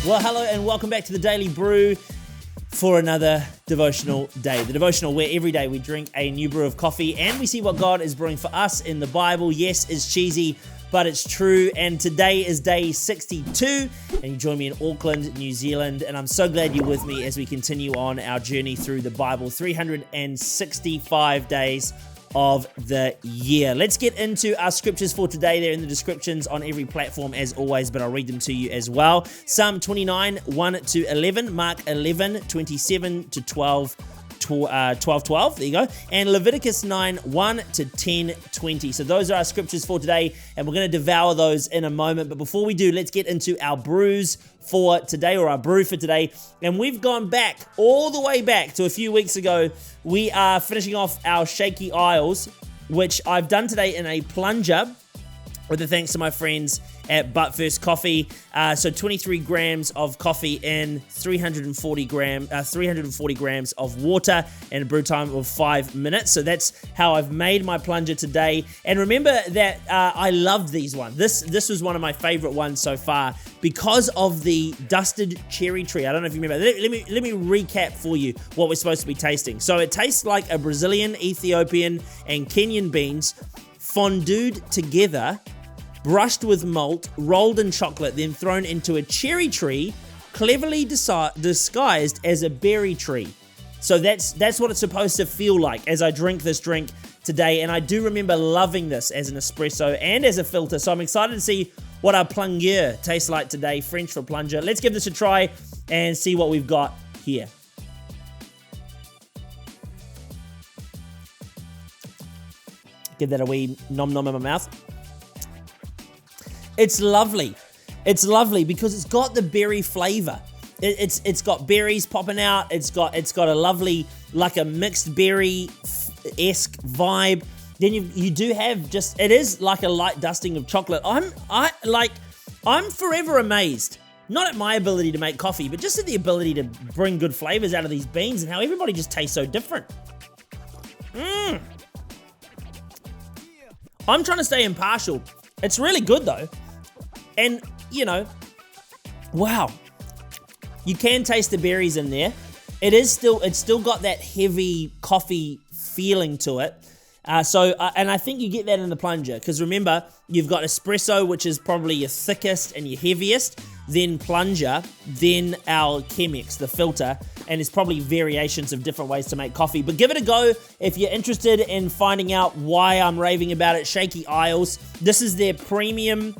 Well, hello and welcome back to the Daily Brew for another devotional day. The devotional where every day we drink a new brew of coffee and we see what God is brewing for us in the Bible. Yes, it's cheesy, but it's true. And today is day 62 and you join me in Auckland, New Zealand. And I'm so glad you're with me as we continue on our journey through the Bible, 365 days of the year. Let's get into our scriptures for today. They're in the descriptions on every platform as always, but I'll read them to you as well. Psalm 29, 1 to 11, Mark 11, 27 to 12, 12, there you go, and Leviticus 9, 1 to 10, 20. So those are our scriptures for today, and we're going to devour those in a moment. But before we do, let's get into our brews for today, or our brew for today. And we've gone back, all the way back to a few weeks ago. We are finishing off our Shaky Isles, which I've done today in a plunger, with the thanks to my friends at But First Coffee. So 23 grams of coffee in 340 grams of water and a brew time of 5 minutes. So that's how I've made my plunger today. And remember that I loved these ones. This was one of my favorite ones so far because of the dusted cherry tree. I don't know if you remember. Let me recap for you what we're supposed to be tasting. So it tastes like a Brazilian, Ethiopian, and Kenyan beans fondued together, brushed with malt, rolled in chocolate, then thrown into a cherry tree, cleverly disguised as a berry tree. So that's what it's supposed to feel like as I drink this drink today. And I do remember loving this as an espresso and as a filter. So I'm excited to see what our plunger tastes like today, French for plunger. Let's give this a try and see what we've got here. Give that a wee nom nom in my mouth. It's lovely. It's lovely because it's got the berry flavor. It's got berries popping out. It's got a lovely, like a mixed berry-esque vibe. Then you do have just, it is like a light dusting of chocolate. I'm forever amazed, not at my ability to make coffee, but just at the ability to bring good flavors out of these beans and how everybody just tastes so different. I'm trying to stay impartial. It's really good though. And, wow. You can taste the berries in there. It's still got that heavy coffee feeling to it. And I think you get that in the plunger, because remember, you've got espresso, which is probably your thickest and your heaviest, then plunger, then our Chemex, the filter, and there's probably variations of different ways to make coffee. But give it a go if you're interested in finding out why I'm raving about it. Shaky Isles. This is their premium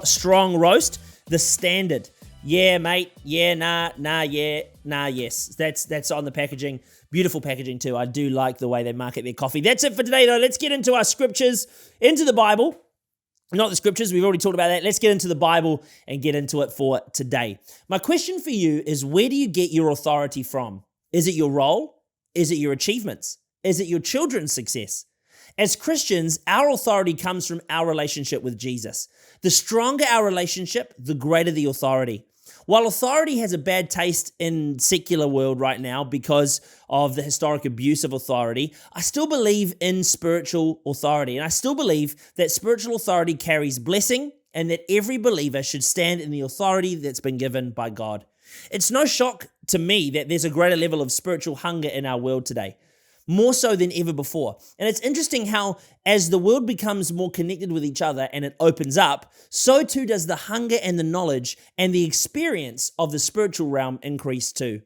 strong roast, the standard. Yeah, mate. Yeah, nah, yeah, nah, yes. That's on the packaging. Beautiful packaging too. I do like the way they market their coffee. That's it for today though. Let's get into our scriptures, into the Bible. Not the scriptures, we've already talked about that. Let's get into the Bible and get into it for today. My question for you is, where do you get your authority from? Is it your role? Is it your achievements? Is it your children's success? As Christians, our authority comes from our relationship with Jesus. The stronger our relationship, the greater the authority. While authority has a bad taste in secular world right now because of the historic abuse of authority, I still believe in spiritual authority. And I still believe that spiritual authority carries blessing and that every believer should stand in the authority that's been given by God. It's no shock to me that there's a greater level of spiritual hunger in our world today, more so than ever before. And it's interesting how as the world becomes more connected with each other and it opens up, so too does the hunger and the knowledge and the experience of the spiritual realm increase too.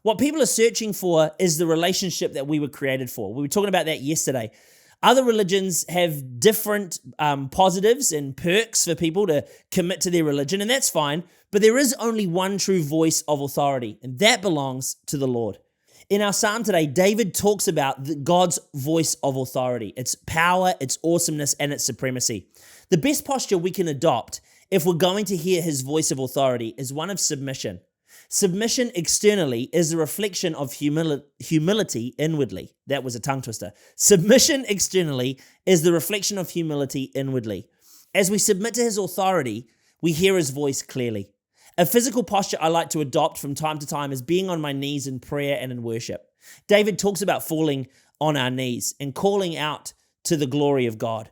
What people are searching for is the relationship that we were created for. We were talking about that yesterday. Other religions have different positives and perks for people to commit to their religion, and that's fine, but there is only one true voice of authority, and that belongs to the Lord. In our psalm today, David talks about God's voice of authority, its power, its awesomeness, and its supremacy. The best posture we can adopt if we're going to hear his voice of authority is one of submission. Submission externally is a reflection of humility inwardly. That was a tongue twister. Submission externally is the reflection of humility inwardly. As we submit to his authority, we hear his voice clearly. A physical posture I like to adopt from time to time is being on my knees in prayer and in worship. David talks about falling on our knees and calling out to the glory of God.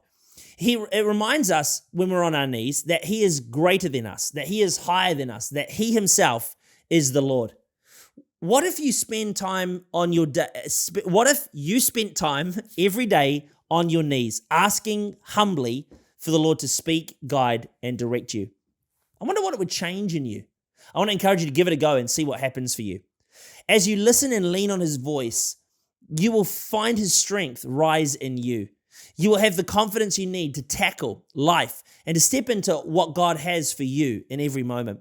It reminds us when we're on our knees that he is greater than us, that he is higher than us, that he himself is the Lord. What if you spend time on your day? What if you spent time every day on your knees, asking humbly for the Lord to speak, guide, and direct you? I wonder what it would change in you. I want to encourage you to give it a go and see what happens for you. As you listen and lean on his voice, you will find his strength rise in you. You will have the confidence you need to tackle life and to step into what God has for you in every moment.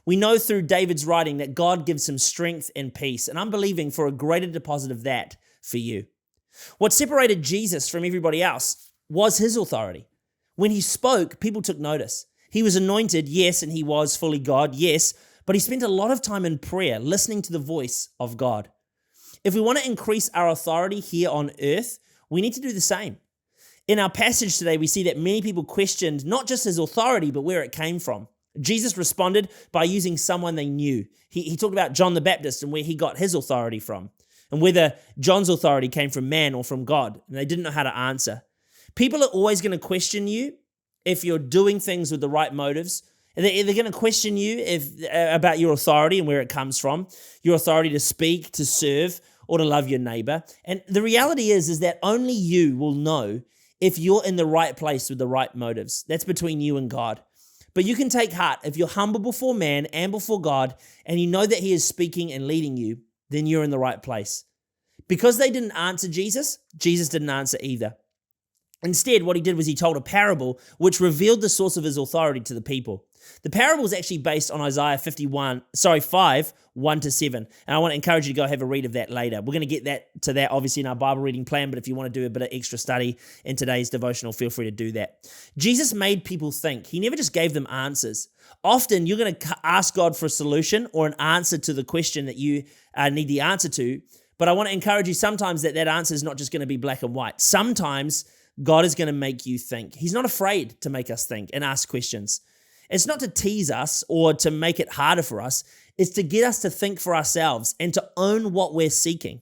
We know through David's writing that God gives him strength and peace, and I'm believing for a greater deposit of that for you. What separated Jesus from everybody else was his authority. When he spoke, people took notice. He was anointed, yes, and he was fully God, yes, but he spent a lot of time in prayer, listening to the voice of God. If we want to increase our authority here on earth, we need to do the same. In our passage today, we see that many people questioned not just his authority, but where it came from. Jesus responded by using someone they knew. He talked about John the Baptist and where he got his authority from, and whether John's authority came from man or from God, and they didn't know how to answer. People are always going to question you if you're doing things with the right motives. They're going to question you about your authority and where it comes from, your authority to speak, to serve, or to love your neighbor. And the reality is that only you will know if you're in the right place with the right motives. That's between you and God. But you can take heart. If you're humble before man and before God, and you know that he is speaking and leading you, then you're in the right place. Because they didn't answer Jesus, Jesus didn't answer either. Instead, what he did was he told a parable which revealed the source of his authority to the people. The parable is actually based on Isaiah 5, 1-7. And I want to encourage you to go have a read of that later. We're going to get to that obviously in our Bible reading plan, but if you want to do a bit of extra study in today's devotional, feel free to do that. Jesus made people think. He never just gave them answers. Often you're going to ask God for a solution or an answer to the question that you need the answer to, but I want to encourage you sometimes that answer is not just going to be black and white. Sometimes God is going to make you think. He's not afraid to make us think and ask questions. It's not to tease us or to make it harder for us. It's to get us to think for ourselves and to own what we're seeking.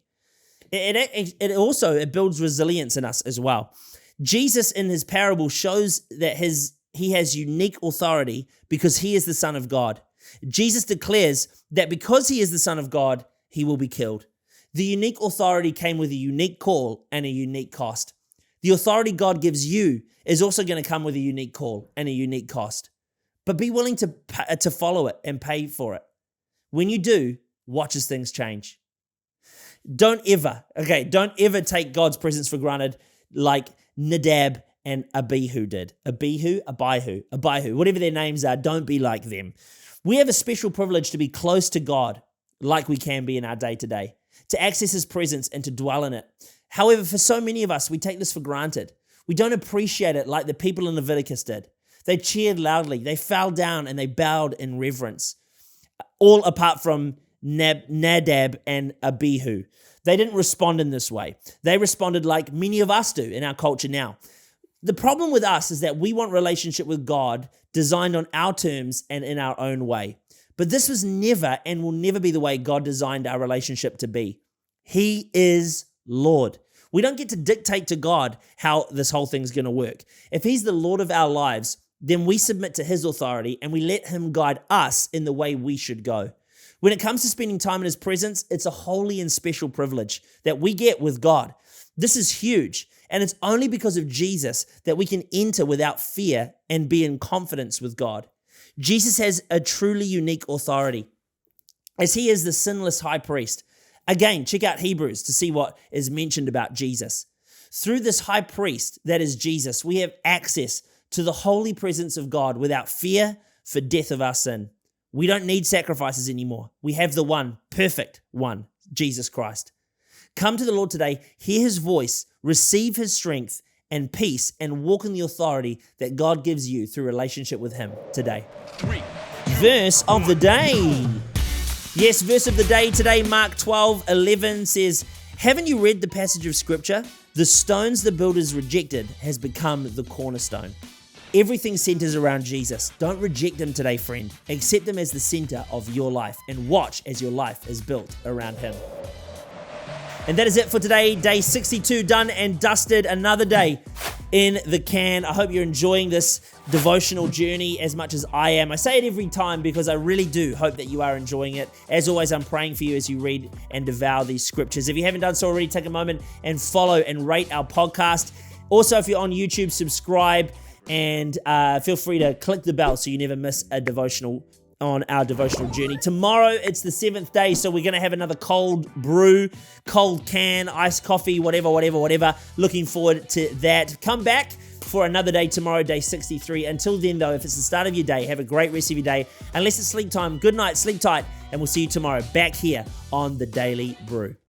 It also builds resilience in us as well. Jesus in his parable shows that he has unique authority because he is the Son of God. Jesus declares that because he is the Son of God, he will be killed. The unique authority came with a unique call and a unique cost. The authority God gives you is also going to come with a unique call and a unique cost. But be willing to follow it and pay for it. When you do, watch as things change. Don't ever take God's presence for granted like Nadab and Abihu did. Abihu, whatever their names are, don't be like them. We have a special privilege to be close to God like we can be in our day-to-day, to access his presence and to dwell in it. However, for so many of us, we take this for granted. We don't appreciate it like the people in Leviticus did. They cheered loudly, they fell down, and they bowed in reverence, all apart from Nadab and Abihu. They didn't respond in this way. They responded like many of us do in our culture now. The problem with us is that we want relationship with God designed on our terms and in our own way. But this was never and will never be the way God designed our relationship to be. He is Lord. We don't get to dictate to God how this whole thing's going to work. If he's the Lord of our lives, then we submit to his authority and we let him guide us in the way we should go. When it comes to spending time in his presence, it's a holy and special privilege that we get with God. This is huge, and it's only because of Jesus that we can enter without fear and be in confidence with God. Jesus has a truly unique authority, as he is the sinless high priest. Again, check out Hebrews to see what is mentioned about Jesus. Through this high priest, that is Jesus, we have access to the holy presence of God without fear for death of our sin. We don't need sacrifices anymore. We have the one, perfect one, Jesus Christ. Come to the Lord today, hear his voice, receive his strength and peace, and walk in the authority that God gives you through relationship with him today. Verse of the day. Yes, verse of the day today, Mark 12:11 says, haven't you read the passage of scripture? The stones the builders rejected has become the cornerstone. Everything centers around Jesus. Don't reject him today, friend. Accept him as the center of your life and watch as your life is built around him. And that is it for today. Day 62 done and dusted. Another day in the can. I hope you're enjoying this devotional journey as much as I am. I say it every time because I really do hope that you are enjoying it. As always, I'm praying for you as you read and devour these scriptures. If you haven't done so already, take a moment and follow and rate our podcast. Also, if you're on YouTube, subscribe and feel free to click the bell so you never miss a devotional on our devotional journey. Tomorrow, it's the 7th day, so we're going to have another cold brew, cold can, iced coffee, whatever. Looking forward to that. Come back for another day tomorrow, day 63. Until then, though, if it's the start of your day, have a great rest of your day. Unless it's sleep time, good night, sleep tight, and we'll see you tomorrow back here on the Daily Brew.